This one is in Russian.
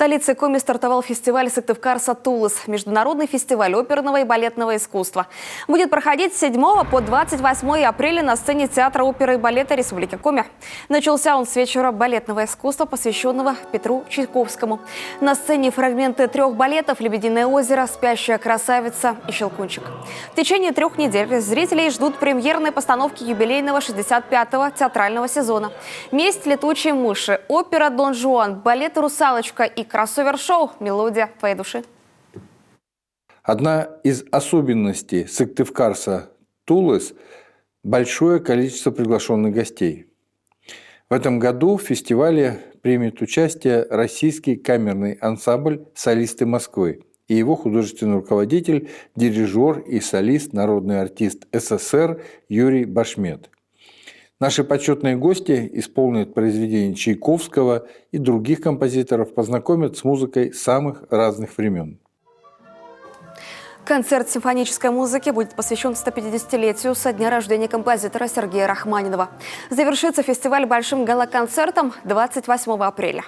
столице Коми стартовал фестиваль «Сыктывкар Тулыс» – международный фестиваль оперного и балетного искусства. Будет проходить с 7 по 28 апреля на сцене Театра оперы и балета Республики Коми. Начался он с вечера балетного искусства, посвященного Петру Чайковскому. На сцене фрагменты 3 балетов «Лебединое озеро», «Спящая красавица» и «Щелкунчик». В течение 3 недель зрителей ждут премьерные постановки юбилейного 65-го театрального сезона. «Месть летучей мыши», опера «Дон Жуан», балет «Русалочка» и кроссовер-шоу «Мелодия твоей души». Одна из особенностей Сыктывкарса Тулыс – большое количество приглашенных гостей. В этом году в фестивале примет участие российский камерный ансамбль «Солисты Москвы» и его художественный руководитель, дирижер и солист, народный артист СССР Юрий Башмет. Наши почетные гости исполнят произведения Чайковского и других композиторов, познакомят с музыкой самых разных времен. Концерт симфонической музыки будет посвящен 150-летию со дня рождения композитора Сергея Рахманинова. Завершится фестиваль большим гала-концертом 28 апреля.